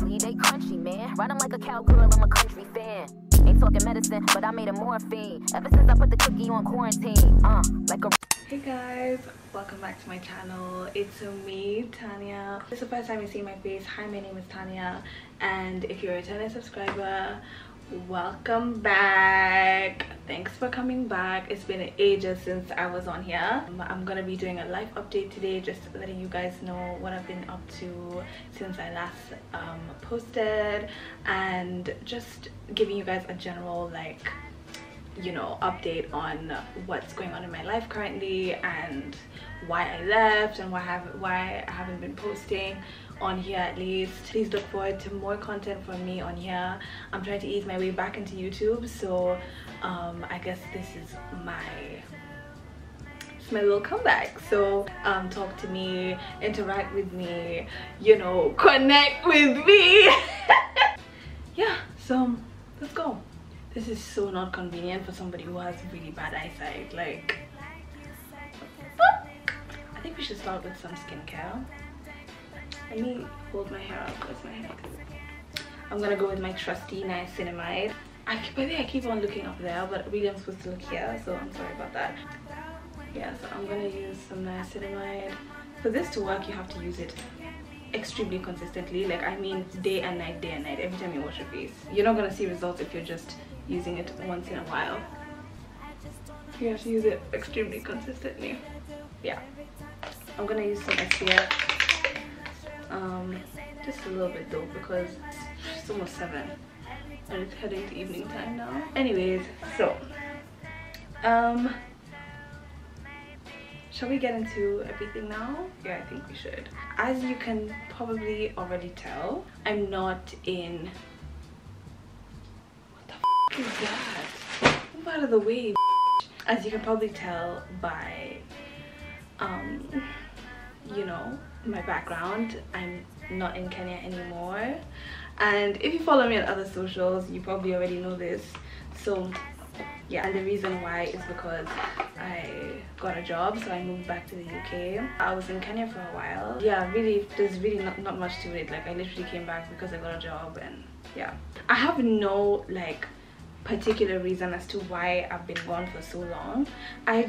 crunchy, they crunchy, man. Ride 'em like a cowgirl, I'm a country fan. Ain't talking medicine, but I made a morphine. Ever since I put the cookie on quarantine, like a... Hey guys, welcome back to my channel. It's me, Tanya. If it's the first time you see my face, hi, my name is Tanya. And if you're a returning subscriber, welcome back. Thanks for coming back. It's been ages since I was on here. I'm gonna be doing a life update today, just letting you guys know what I've been up to since I last posted, and just giving you guys a general, like, you know, update on what's going on in my life currently and why I left and why I haven't been posting on here, at least. Please look forward to more content from me on here. I'm trying to ease my way back into YouTube, so I guess this is my little comeback. So talk to me, interact with me, you know, connect with me. Yeah, so let's go. This is so not convenient for somebody who has really bad eyesight. Like, I think we should start with some skincare. Let me hold my hair up because my hair is... I'm gonna go with my trusty niacinamide. I think I keep on looking up there, but really I'm supposed to look here, so I'm sorry about that. Yeah, so I'm gonna use some niacinamide. For this to work, you have to use it extremely consistently. Like, I mean, day and night, every time you wash your face. You're not gonna see results if you're just using it once in a while. You have to use it extremely consistently. Yeah, I'm gonna use some SPF. Just a little bit though, because it's almost 7 and it's heading to evening time now. Anyways, so shall we get into everything now? Yeah, I think we should. As you can probably already tell, I'm not in... What the f is that? Move out of the way. As you can probably tell by you know, my background, I'm not in Kenya anymore. And if you follow me on other socials, you probably already know this. So yeah, and the reason why is because I got a job, so I moved back to the UK. I was in Kenya for a while. Yeah, really, there's really not much to it. Like, I literally came back because I got a job, and yeah. I have no, like, particular reason as to why I've been gone for so long. I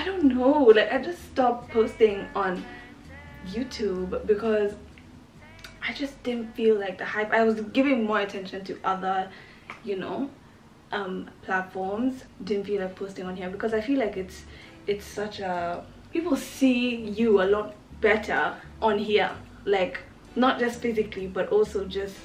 don't know, like, I just stopped posting on YouTube because I just didn't feel like the hype. I was giving more attention to other, you know, platforms. Didn't feel like posting on here because I feel like it's such a... people see you a lot better on here, like, not just physically but also just,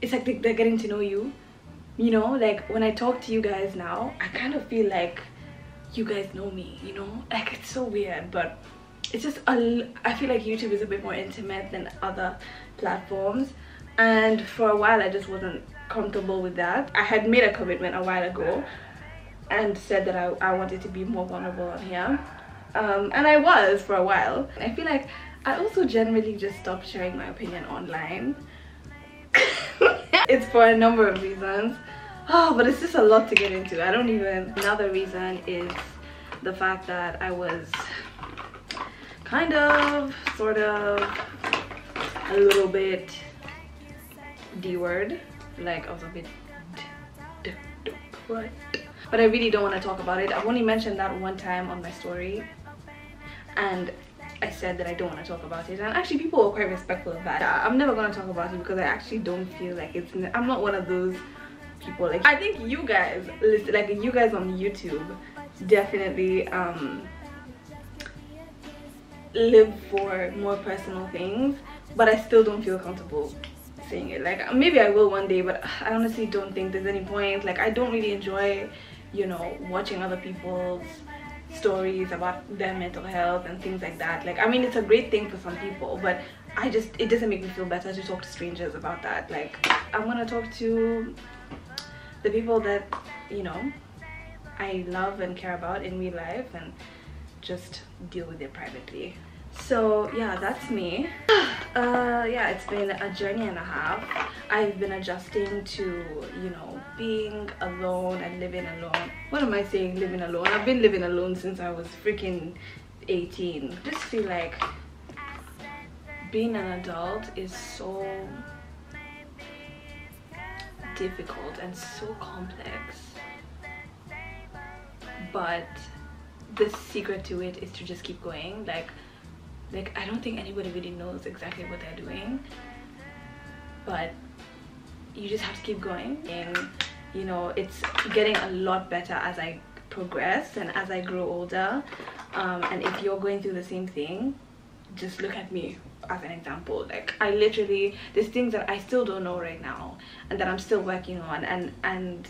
it's like they're getting to know you, you know. Like, when I talk to you guys now, I kind of feel like you guys know me, you know. Like, it's so weird, but it's just I feel like YouTube is a bit more intimate than other platforms, and for a while I just wasn't comfortable with that. I had made a commitment a while ago and said that I wanted to be more vulnerable on here, and I was for a while. I feel like I also generally just stopped sharing my opinion online. It's for a number of reasons, but it's just a lot to get into. I don't even... Another reason is the fact that I was kind of, sort of, a little bit D-word. Like, I was a bit what? But I really don't want to talk about it. I've only mentioned that one time on my story, and I said that I don't want to talk about it, and actually people were quite respectful of that. I'm never going to talk about it because I actually don't feel like it's... I'm not one of those people. Like, I think you guys, like, you guys on YouTube definitely live for more personal things, but I still don't feel comfortable saying it. Like, maybe I will one day, but I honestly don't think there's any point. Like, I don't really enjoy, you know, watching other people's stories about their mental health and things like that. Like, I mean, it's a great thing for some people, but it doesn't make me feel better to talk to strangers about that. Like, I'm gonna talk to the people that, you know, I love and care about in real life, and just deal with it privately. So yeah, that's me. Yeah, it's been a journey and a half. I've been adjusting to, you know, being alone and living alone. What am I saying, living alone? I've been living alone since I was freaking 18. I just feel like being an adult is so difficult and so complex, but the secret to it is to just keep going. Like I don't think anybody really knows exactly what they're doing, but you just have to keep going. And you know, it's getting a lot better as I progress and as I grow older. And if you're going through the same thing, just look at me as an example. Like I literally, there's things that I still don't know right now and that I'm still working on, and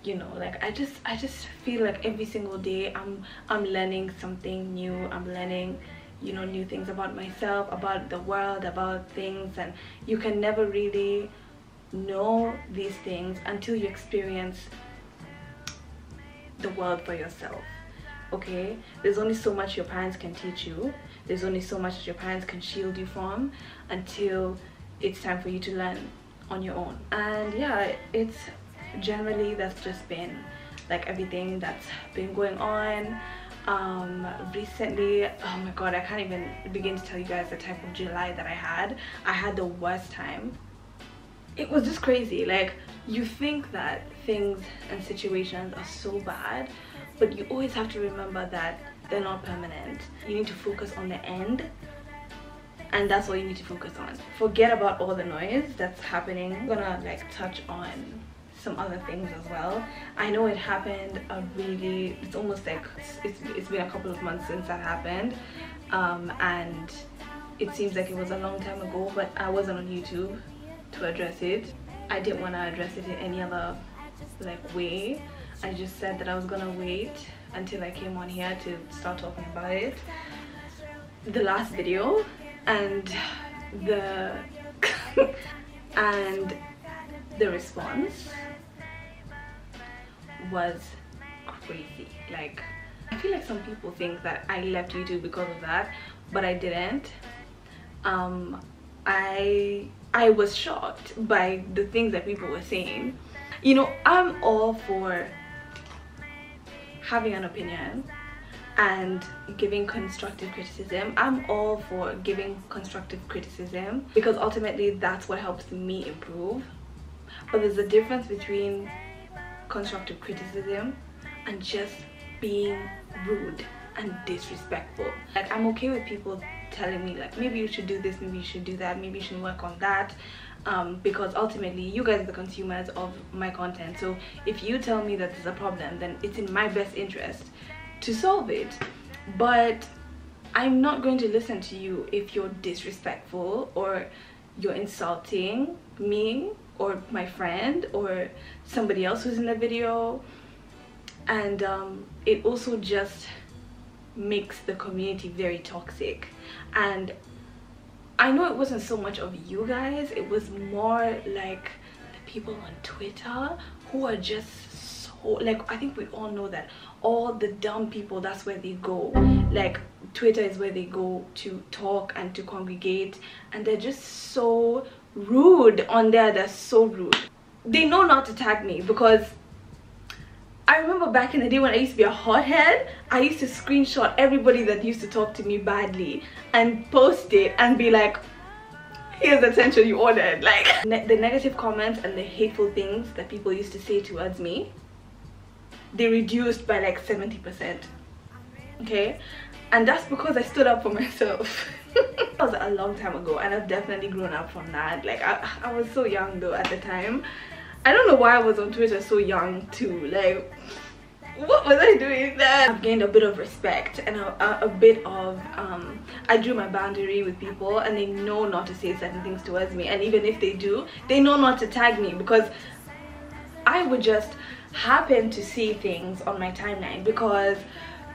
you know, like I just feel like every single day I'm learning something new. I'm learning, you know, new things about myself, about the world, about things. And you can never really know these things until you experience the world for yourself. Okay, there's only so much your parents can teach you. There's only so much your parents can shield you from until it's time for you to learn on your own. And yeah, it's generally, that's just been like everything that's been going on recently. Oh my god, I can't even begin to tell you guys the type of July that I had the worst time. It was just crazy. Like, you think that things and situations are so bad, but you always have to remember that they're not permanent. You need to focus on the end, and that's what you need to focus on. Forget about all the noise that's happening. I'm gonna like touch on some other things as well. I know it happened it's almost like it's been a couple of months since that happened, and it seems like it was a long time ago, but I wasn't on YouTube to address it. I didn't want to address it in any other like way. I just said that I was gonna wait until I came on here to start talking about it. The last video and the and the response was crazy. Like, I feel like some people think that I left YouTube because of that, but I didn't. I was shocked by the things that people were saying. You know, I'm all for having an opinion and giving constructive criticism. I'm all for giving constructive criticism because ultimately that's what helps me improve. But there's a difference between constructive criticism and just being rude and disrespectful. Like, I'm okay with people telling me like, maybe you should do this, maybe you should do that, maybe you should work on that, because ultimately you guys are the consumers of my content. So if you tell me that there's a problem, then it's in my best interest to solve it. But I'm not going to listen to you if you're disrespectful or you're insulting me or my friend or somebody else who's in the video. And it also just makes the community very toxic. And I know it wasn't so much of you guys, it was more like the people on Twitter who are just so, like, I think we all know that all the dumb people, that's where they go. Like, Twitter is where they go to talk and to congregate, and they're just so rude on there. They're so rude. They know not to tag me, because I remember back in the day when I used to be a hothead, I used to screenshot everybody that used to talk to me badly and post it and be like, here's the attention you ordered. Like, the negative comments and the hateful things that people used to say towards me, they reduced by like 70%. Okay? And that's because I stood up for myself. That was a long time ago, and I've definitely grown up from that. Like, I was so young though at the time. I don't know why I was on Twitter so young too. Like, what was I doing there? I've gained a bit of respect and a bit of I drew my boundary with people, and they know not to say certain things towards me. And even if they do, they know not to tag me, because I would just happen to see things on my timeline because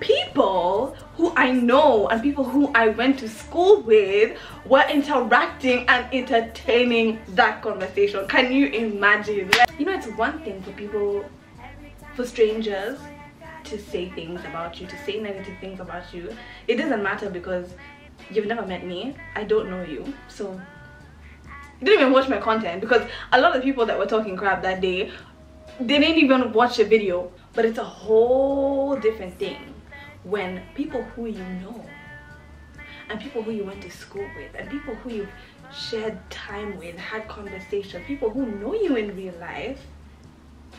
people who I know and people who I went to school with were interacting and entertaining that conversation. Can you imagine? Like, you know, it's one thing for people, for strangers, to say things about you, to say negative things about you. It doesn't matter because you've never met me, I don't know you, so you didn't even watch my content, because a lot of people that were talking crap that day, they didn't even watch the video. But it's a whole different thing when people who you know and people who you went to school with and people who shared time with, had conversation, people who know you in real life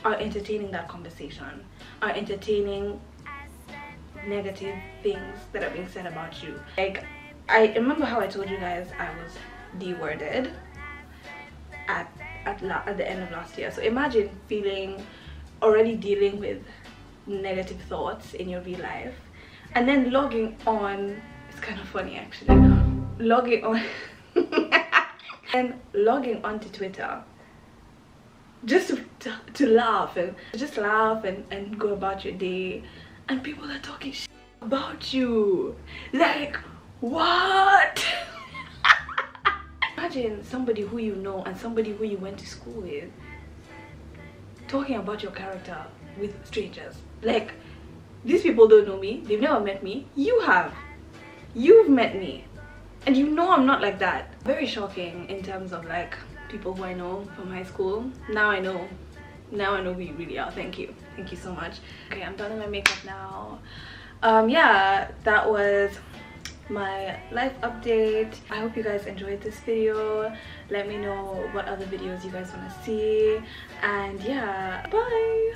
are entertaining that conversation, are entertaining negative things that are being said about you. Like, I remember how I told you guys I was de-worded at the end of last year. So imagine already dealing with negative thoughts in your real life, and then logging on. It's kind of funny actually, logging on and logging onto Twitter just to laugh and go about your day, and people are talking shit about you. Like, what? Imagine somebody who you know and somebody who you went to school with talking about your character with strangers. Like, these people don't know me, they've never met me. You have. You've met me, and you know I'm not like that. Very shocking in terms of like people who I know from high school. Now I know who you really are. Thank you so much. Okay, I'm done with my makeup now. Yeah, that was my life update. I hope you guys enjoyed this video. Let me know what other videos you guys want to see, and yeah, bye.